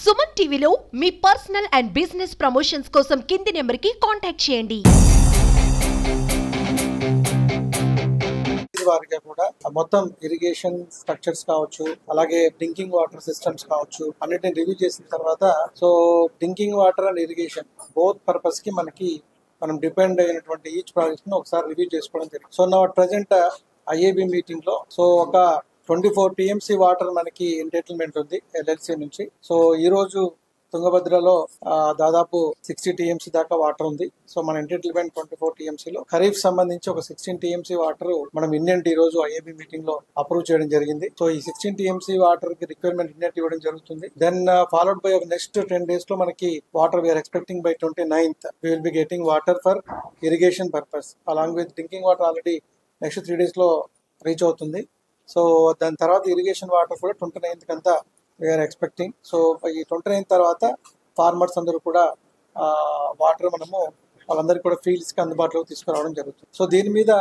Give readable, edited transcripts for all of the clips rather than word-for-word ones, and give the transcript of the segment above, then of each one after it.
సుమన్ టీవీలో మీ personal and business promotions కోసం కింది నెంబర్కి కాంటాక్ట్ చేయండి. వారిగా కూడా మొత్తం ఇరిగేషన్ స్ట్రక్చర్స్ కావచ్చు, అలాగే డ్రింకింగ్ వాటర్ సిస్టమ్స్ కావచ్చు, అన్నిటిని రివ్యూ చేసిన తర్వాత so drinking water and irrigation both purpose కి మనం డిపెండ్ అయినటువంటి ఈచ్ ప్రాజెక్ట్ ను ఒకసారి రివ్యూ చేసుకోవడం జరిగింది. సో నా ప్రజెంట్ ఐఏబి మీటింగ్ లో సో ఒక 24 టీఎంసీ వాటర్ మనకి ఎంటైటిల్మెంట్ ఉంది ఎల్ఎల్సి నుంచి. సో ఈ రోజు తుంగభద్రలో దాదాపు 60 టీఎంసీ దాకా వాటర్ ఉంది. సో మన ఎంటైటిల్మెంట్ 24 టీఎంసీలో ఖరీఫ్ సంబంధించి ఒక 16 టీఎంసీ వాటర్ మనం ఇండియన్ ఈ రోజు ఐఏబి మీటింగ్ లో అప్రూవ్ చేయడం జరిగింది. సో ఈ 16 టీఎంసీ వాటర్ కి రిక్వైర్మెంట్ ఇండియన్ ఇవ్వడం జరుగుతుంది. దెన్ ఫాలోడ్ బై ఒక నెక్స్ట్ 10 days లో మనకి water we are expecting by 29th we will be getting water for irrigation purpose along with drinking water already next 3 days లో రీచ్ అవుతుంది. So దాని తర్వాత ఇరిగేషన్ వాటర్ కూడా 29th కంతా వీఆర్ ఎక్స్పెక్టింగ్. సో ఈ 29th తర్వాత ఫార్మర్స్ అందరూ కూడా వాటర్ వాళ్ళందరికీ కూడా ఫీల్డ్స్ కి అందుబాటులోకి తీసుకురావడం జరుగుతుంది. సో దీని మీద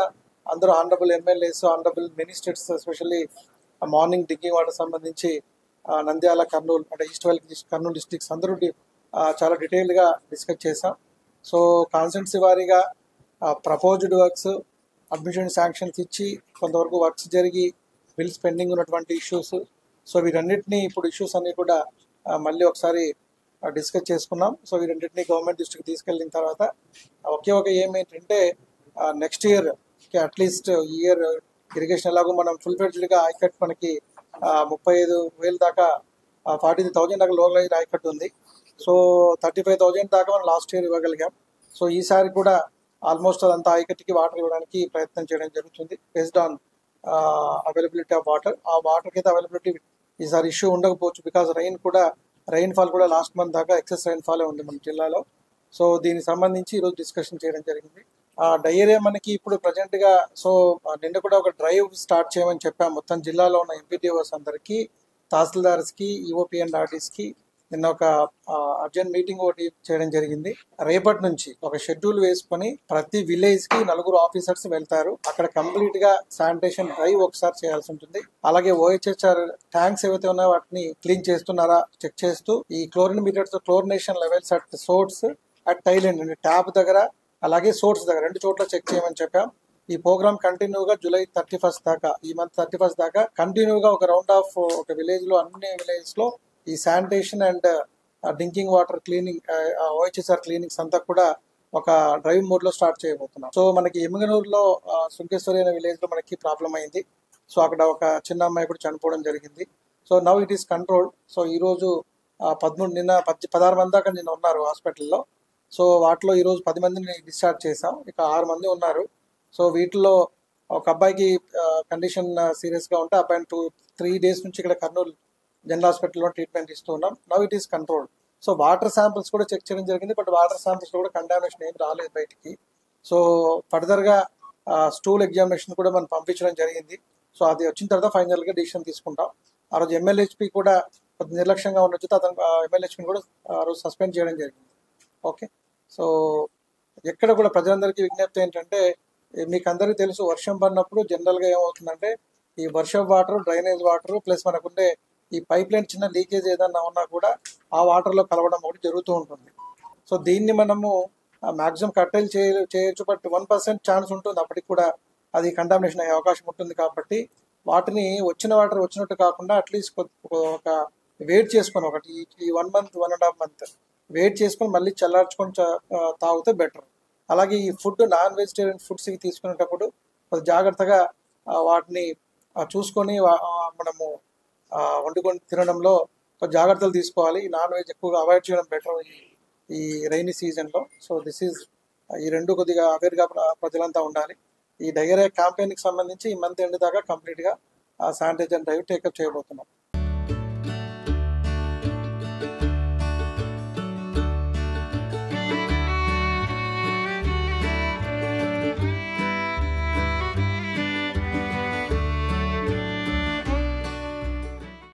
అందరూ honourable MLAs, honourable ministers, especially morning drinking water సంబంధించి నంద్యాల, కర్నూలు అంటే ఈస్ట్ కర్నూలు డిస్ట్రిక్ట్స్ అందరూ చాలా డీటెయిల్గా డిస్కస్ చేసాం. సో కాన్స్టిట్యున్సీ వారీగా ప్రపోజ్డ్ వర్క్స్, అడ్మిషన్ శాంక్షన్స్ ఇచ్చి కొంతవరకు వర్క్స్ జరిగి బిల్స్ పెండింగ్ ఉన్నటువంటి ఇష్యూస్, సో వీటన్నిటిని ఇప్పుడు ఇష్యూస్ అన్ని కూడా మళ్ళీ ఒకసారి డిస్కస్ చేసుకున్నాం. సో వీటన్నిటిని గవర్నమెంట్ దృష్టికి తీసుకెళ్ళిన తర్వాత ఒకే ఒక ఏంటంటే నెక్స్ట్ ఇయర్ అట్లీస్ట్ ఈ ఇయర్ ఇరిగేషన్ ఎలాగో మనం ఫుల్ ఫ్లెడ్జ్డ్గా ఆయకట్ మనకి 35,000 దాకా 40,000 దాకా లోకలైజ్డ్ ఆయకట్ ఉంది. సో 35,000 దాకా మనం లాస్ట్ ఇయర్ ఇవ్వగలిగాం. సో ఈసారి కూడా ఆల్మోస్ట్ అదంతా ఆయకట్కి వాటర్ ఇవ్వడానికి ప్రయత్నం చేయడం జరుగుతుంది based on availability of water. ఆ వాటర్కి అయితే అవైలబిలిటీ ఈసారి ఇష్యూ ఉండకపోవచ్చు, బికాస్ రెయిన్ ఫాల్ కూడా లాస్ట్ మంత్ దాకా ఎక్సెస్ రెయిన్ ఫాలే ఉంది మన జిల్లాలో. సో దీనికి సంబంధించి ఈరోజు డిస్కషన్ చేయడం జరిగింది. డయేరియా మనకి ఇప్పుడు ప్రజెంట్ గా సో నిన్న కూడా ఒక డ్రైవ్ స్టార్ట్ చేయమని చెప్పాం మొత్తం జిల్లాలో ఉన్న ఎంపీటీఓస్ అందరికి, తహసీల్దార్స్ కి, ఈఓపీ అండ్ ఆర్టీస్ కి. నిన్న ఒక అర్జెంట్ మీటింగ్ ఒకటి చేయడం జరిగింది. రేపటి నుంచి ఒక షెడ్యూల్ వేసుకొని ప్రతి విలేజ్ కి 4 ఆఫీసర్స్ వెళ్తారు. అక్కడ కంప్లీట్ గా శానిటేషన్ డ్రైవ్ ఒకసారి చేయాల్సి ఉంటుంది. అలాగే ఓహెచ్హెచ్ఆర్ ట్యాంక్స్ ఏవైతే ఉన్నాయో వాటిని క్లీన్ చేస్తున్నారా చెక్ చేస్తూ, ఈ chlorine meters chlorination levels at source at tail end అంటే ట్యాప్ దగ్గర, అలాగే సోర్స్ దగ్గర 2 చోట్ల చెక్ చేయమని చెప్పాం. ఈ ప్రోగ్రామ్ కంటిన్యూగా జూలై 31st దాకా, ఈ మంత్ 31st దాకా కంటిన్యూగా ఒక రౌండ్ ఆఫ్ ఒక విలేజ్ లో, అన్ని విలేజెస్ లో ఈ sanitation and drinking water cleaning, OHSR cleanings అంతా కూడా ఒక డ్రైవ్ మోడ్ లో స్టార్ట్ చేయబోతున్నాం. సో మనకి ఎమ్మిగనూరులో సుంకేశ్వరి అనే విలేజ్ లో మనకి ప్రాబ్లం అయింది. సో అక్కడ ఒక చిన్న అమ్మాయి కూడా చనిపోవడం జరిగింది. So now it is controlled. So ఈ రోజు 16 మంది దాకా నిన్న ఉన్నారు హాస్పిటల్లో. సో వాటిలో ఈ రోజు 10 మందిని డిశ్చార్జ్ చేసాం. ఇక 6 మంది ఉన్నారు. సో వీటిలో ఒక అబ్బాయికి కండిషన్ సీరియస్ గా ఉంటే అబ్బాయిని 2-3 days నుంచి ఇక్కడ కర్నూలు జనరల్ హాస్పిటల్లో ట్రీట్మెంట్ ఇస్తూ ఉన్నాం. Now it is controlled. So water samples కూడా చెక్ చేయడం జరిగింది, బట్ వాటర్ శాంపిల్స్ కూడా కంటామినేషన్ ఏం రాలేదు బయటికి. సో ఫర్దర్ గా స్టూల్ ఎగ్జామినేషన్ కూడా మనం పంపించడం జరిగింది. సో అది వచ్చిన తర్వాత ఫైనల్ గా డిసిషన్ తీసుకుంటాం. ఆ రోజు ఎమ్మెల్యేహెచ్పి కూడా కొద్ది నిర్లక్ష్యంగా ఉండొచ్చు, అతను ఎమ్మెల్యేహెచ్పిని కూడా ఆ రోజు సస్పెండ్ చేయడం జరిగింది. ఓకే. సో ఎక్కడ కూడా ప్రజలందరికీ విజ్ఞప్తి ఏంటంటే, మీకు అందరికీ తెలుసు వర్షం పడినప్పుడు జనరల్ గా ఏమవుతుందంటే ఈ వర్షం వాటర్, డ్రైనేజ్ వాటర్ ప్లస్ మనకుండే ఈ పైప్ లైన్ చిన్న లీకేజ్ ఏదన్నా ఉన్నా కూడా ఆ వాటర్లో కలవడం ఒకటి జరుగుతూ ఉంటుంది. సో దీన్ని మనము మాక్సిమం కట్టెలు చేయొచ్చు, బట్ 1% ఛాన్స్ ఉంటుంది అప్పటికి కూడా అది కంటామినేషన్ అయ్యే అవకాశం ఉంటుంది. కాబట్టి వాటిని వచ్చిన వాటర్ వచ్చినట్టు కాకుండా అట్లీస్ట్ ఒక వెయిట్ చేసుకొని ఒకటి ఈ 1 month 1.5 month వెయిట్ చేసుకొని మళ్ళీ చల్లార్చుకొని తాగితే బెటర్. అలాగే ఈ ఫుడ్, నాన్ వెజిటేరియన్ ఫుడ్స్ తీసుకునేటప్పుడు జాగ్రత్తగా వాటిని చూసుకొని మనము వండుకొని తినడంలో జాగ్రత్తలు తీసుకోవాలి. ఈ నాన్ వెజ్ ఎక్కువగా అవాయిడ్ చేయడం బెటర్ ఈ రైనీ సీజన్లో. సో దిస్ ఈజ్ ఈ 2 కొద్దిగా అవేర్గా ప్రజలంతా ఉండాలి. ఈ డయేరియా క్యాంపెయిన్కి సంబంధించి ఈ మంత్ ఎండ్ దాకా కంప్లీట్గా శానిటైజర్ డ్రైవ్ టేకప్ చేయబోతున్నాం.